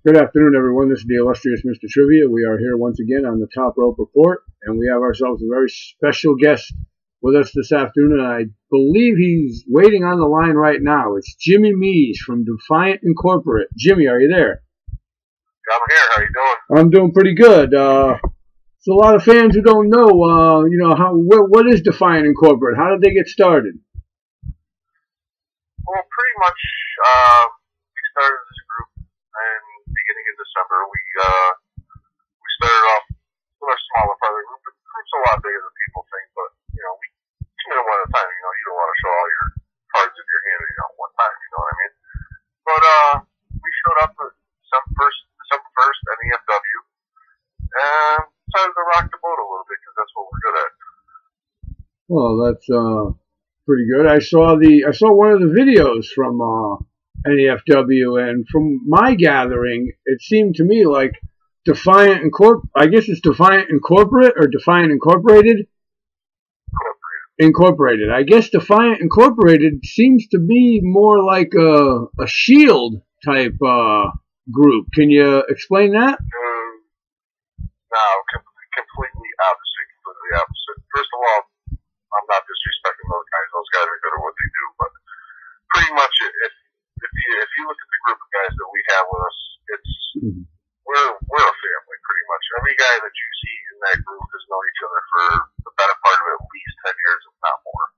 Good afternoon, everyone. This is the illustrious Mr. Trivia. We are here once again on the Top Rope Report, and we have ourselves a very special guest with us this afternoon, and I believe he's waiting on the line right now. It's Jimmy Meaz from Defiant Incorporate. Jimmy, are you there? I'm here. How you doing? I'm doing pretty good. So a lot of fans who don't know, what is Defiant Incorporate? How did they get started? Well, pretty much, we started this group in the beginning of December. We started off with a smaller part of the group. The group's a lot bigger than people think, but, we two at one at a time. You don't want to show all your cards in your hand at one time, you know what I mean? But, we showed up December 1st at EFW, and decided to rock the boat a little bit, because that's what we're good at. Well, that's, pretty good. I saw one of the videos from NEFW, and from my gathering, it seemed to me like Defiant I guess it's Defiant Incorporate or Defiant Incorporated. Incorporated. I guess Defiant Incorporated seems to be more like a Shield type group. Can you explain that? No, completely opposite. Completely opposite. First of all, I'm not disrespecting those guys. Those guys are good at what they do, but pretty much, if you look at the group of guys that we have with us, we're a family pretty much. Every guy that you see in that group has known each other for the better part of at least 10 years, if not more.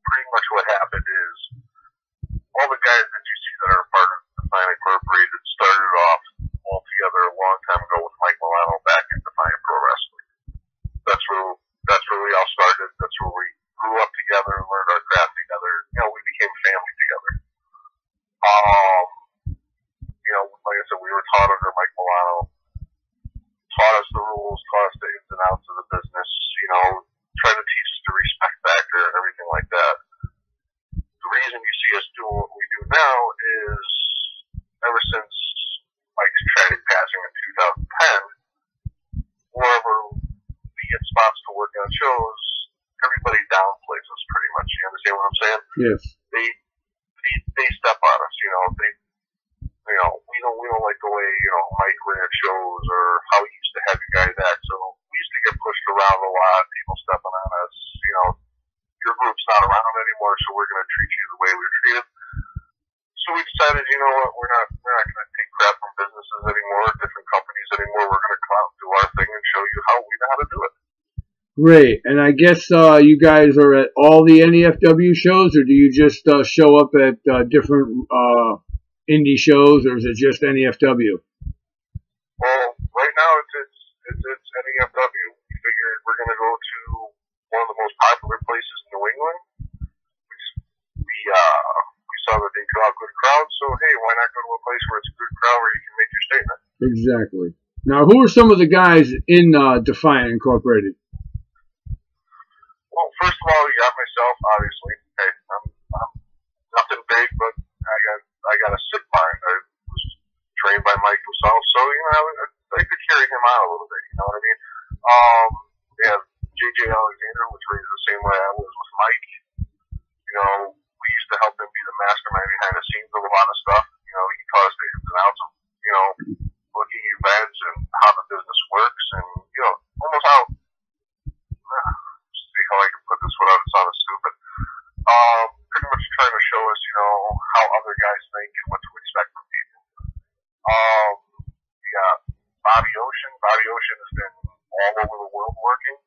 Pretty much what happened is all the guys that you see that are part of Defiant Incorporated started off all together a long time ago with Mike Milano back in Defiant Pro Wrestling. That's where we all started. That's where we grew up together and learned our craft together. We became family together. Like I said, we were taught under Mike Milano, taught us the rules, taught us the ins and outs of the business, tried to teach us the respect factor, everything like that. The reason you see us doing what we do now is ever since Mike's tragic passing in 2010, wherever we get spots to work on shows, everybody downplays us pretty much. You understand what I'm saying? Yes. They step on us, we don't like the way, Mike ran shows or how he used to have you guys act, so we used to get pushed around a lot, people stepping on us, your group's not around anymore, so we're going to treat you the way we were treated. So we decided, you know what, we're not going to take crap from businesses anymore, different companies anymore, we're going to come out and do our thing and show you how we know how to do it. Great. And I guess you guys are at all the NEFW shows, or do you just show up at different indie shows, or is it just NEFW? Well, right now it's NEFW. We figured we're going to go to one of the most popular places in New England. We saw that they draw good crowds, so hey, why not go to a place where it's a good crowd where you can make your statement? Exactly. Now, who are some of the guys in Defiant Incorporated? Well, first of all, you got myself, obviously. Hey, I'm nothing big, but I got a sick mind. I was trained by Mike himself, so I could carry him out a little bit. You know what I mean? We have JJ Alexander, was raised the same way I was with Mike. We used to help him be the mastermind behind the scenes of a lot of stuff. He taught us the ins and outs of booking events and how the business works, and almost how. See how I can put this without it sounding stupid. Pretty much trying to show us, how other guys think and what to expect from people. We got Bobby Ocean. Bobby Ocean has been all over the world working.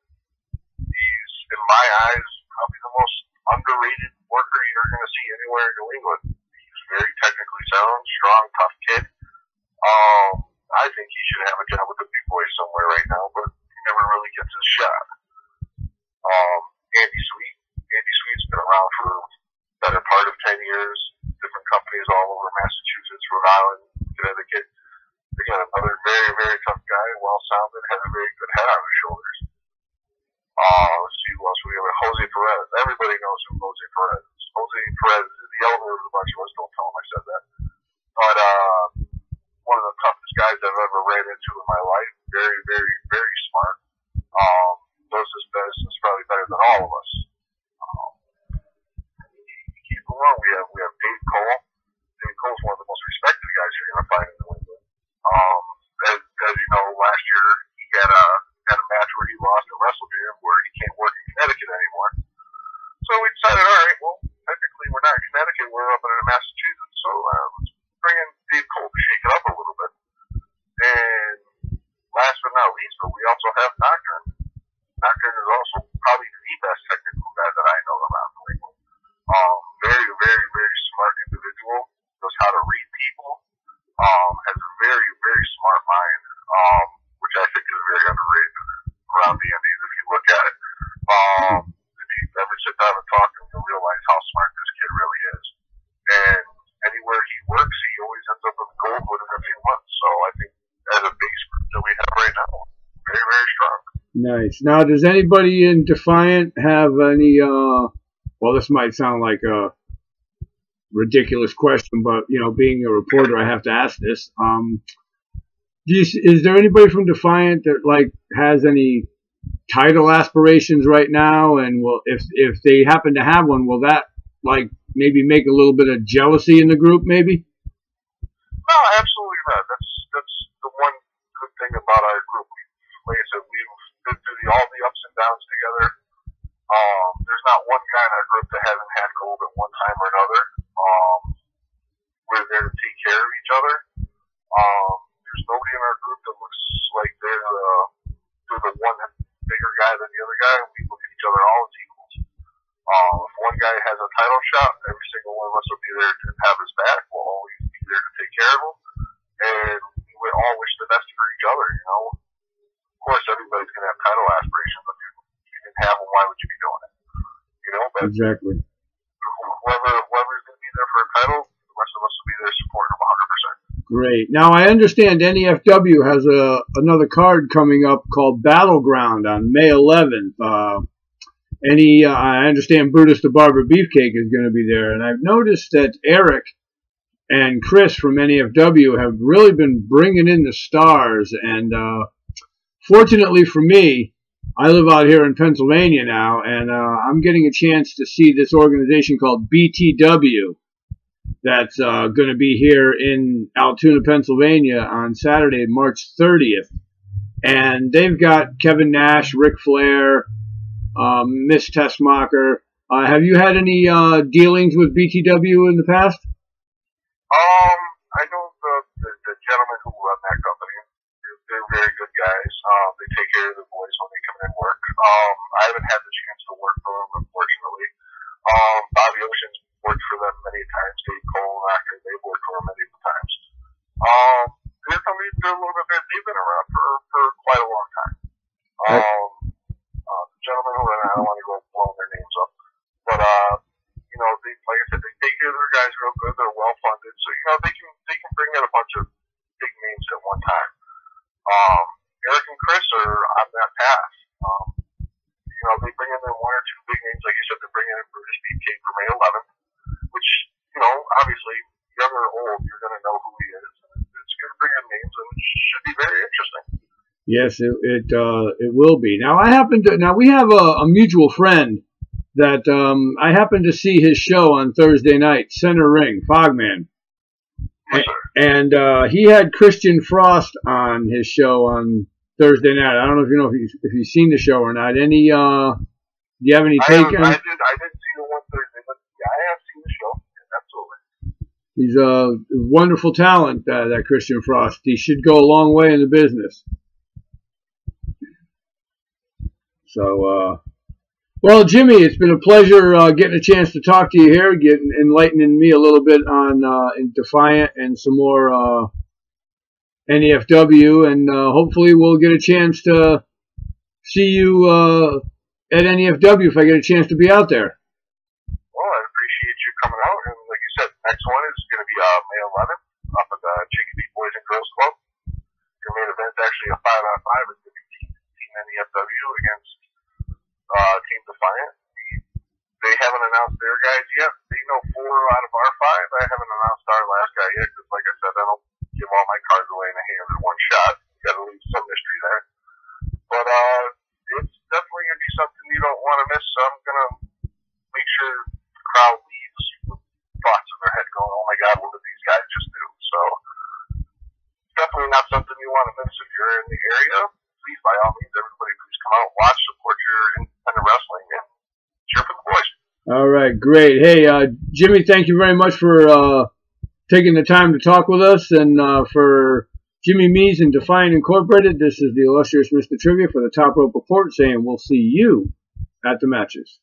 He's, in my eyes, probably the most underrated worker you're going to see anywhere in New England. He's very technically sound, strong, tough kid. I think he should have a job with the big boys somewhere right now, but he never really gets his shot. Andy Sweet's been around for the better part of 10 years. Different companies all over Massachusetts, Rhode Island, Connecticut. Again, another very, very tough guy, well-sounded, has a very good head on his shoulders. Let's see who else we have. Jose Perez. Everybody knows who Jose Perez is. Jose Perez is the elder of the bunch of us. Don't tell him I said that. But one of the toughest guys I've ever ran into in my life. Very, very, very smart. Knows his business probably better than all of us. Keep going. We have Dave Cole. Dave Cole's one of the most respected guys you're going to find have Nocturne. Nocturne is also probably the best technical guy that I know around New England. Very, very, very smart individual. Knows how to read people. Has a very, very smart mind, which I think is very underrated around the Indies if you look at it. If you ever sit down and talk to him, you'll realize how smart this kid really is. And anywhere he works, he always ends up with gold within a few months. So I think as a base group that we have right now, very, very strong. Nice. Now, does anybody in Defiant have any, well, this might sound like a ridiculous question, but, you know, being a reporter, I have to ask this. Is there anybody from Defiant that, like, has any title aspirations right now? And will, if they happen to have one, will that, like, maybe make a little bit of jealousy in the group, maybe? No, absolutely not. That's the one good thing about our group. Like I said, we've been through all the ups and downs together. There's not one guy in our group that hasn't had gold at one time or another. We're there to take care of each other. There's nobody in our group that looks like they're the one bigger guy than the other guy. We look at each other all as equals. If one guy has a title shot, every single one of us will be there to have his back. We'll always be there to take care of him, and we all wish the best for each other. You know, of course, everybody's gonna have title aspirations, but if you didn't have them, why would you be doing it? You know, but exactly. Whoever's gonna be there for a title, the rest of us will be there supporting them 100%. Great. Now, I understand NEFW has another card coming up called Battleground on May 11th. I understand Brutus the Barber Beefcake is going to be there, and I've noticed that Eric and Chris from NEFW have really been bringing in the stars, and fortunately for me, I live out here in Pennsylvania now, and I'm getting a chance to see this organization called BTW that's going to be here in Altoona, Pennsylvania on Saturday, March 30th. And they've got Kevin Nash, Ric Flair, Miss Tessmacher. Have you had any dealings with BTW in the past? I know the gentlemen who run that company. They're very good guys. They take care of the boys when they come in and work. I haven't had the chance to work for them, unfortunately. Bobby Ocean's worked for them many times. Dave Cole, actor, they've worked for them many times. They're a little bit. They've been around for quite a long time. The gentlemen who I don't want to go blow their names up, but you know, like I said, they take care of their guys real good. They're well funded, so you know they can bring in a bunch of big names at one time. Eric and Chris are on that path. You know, they bring in one or two big names, like you said. They're bringing in Brutus Beefcake for May 11th, which, you know, obviously, young or old, you're going to know who he is. It's going to bring in names, and it should be very interesting. Yes, it will be. Now we have a mutual friend that I happened to see his show on Thursday night, Center Ring, Fogman. Yes, and he had Christian Frost on his show on Thursday night. I don't know if you've seen the show or not. Do you have any take on it? I didn't see the one Thursday, but yeah, I have seen the show. Absolutely. He's a wonderful talent, that Christian Frost. He should go a long way in the business. So, well, Jimmy, it's been a pleasure getting a chance to talk to you here, enlightening me a little bit on in Defiant and some more NEFW, and hopefully we'll get a chance to see you at NEFW if I get a chance to be out there. Well, I appreciate you coming out, and like you said, next one is going to be May 11th up at the Chickadee Boys and Girls Club. Your main event's actually a 5-on-5. It's going to be Team NEFW against Team Defiant. They haven't announced their guys yet. They know 4 out of our 5. I haven't announced our last guy yet because, like I said, I don't give all my cards away in the hands in one shot. You got to leave some mystery there. But it's definitely going to be something you don't want to miss. So I'm going to make sure the crowd leaves with thoughts in their head going, oh my God, what did these guys just do? So definitely not something you want to miss if you're in the area. Please, by all means, everybody, please come out, watch, support your independent wrestling, and cheer for the boys. All right, great. Hey, Jimmy, thank you very much for taking the time to talk with us and for Jimmy Meaz and Defiant Incorporated. This is the illustrious Mr. Trivia for the Top Rope Report saying we'll see you at the matches.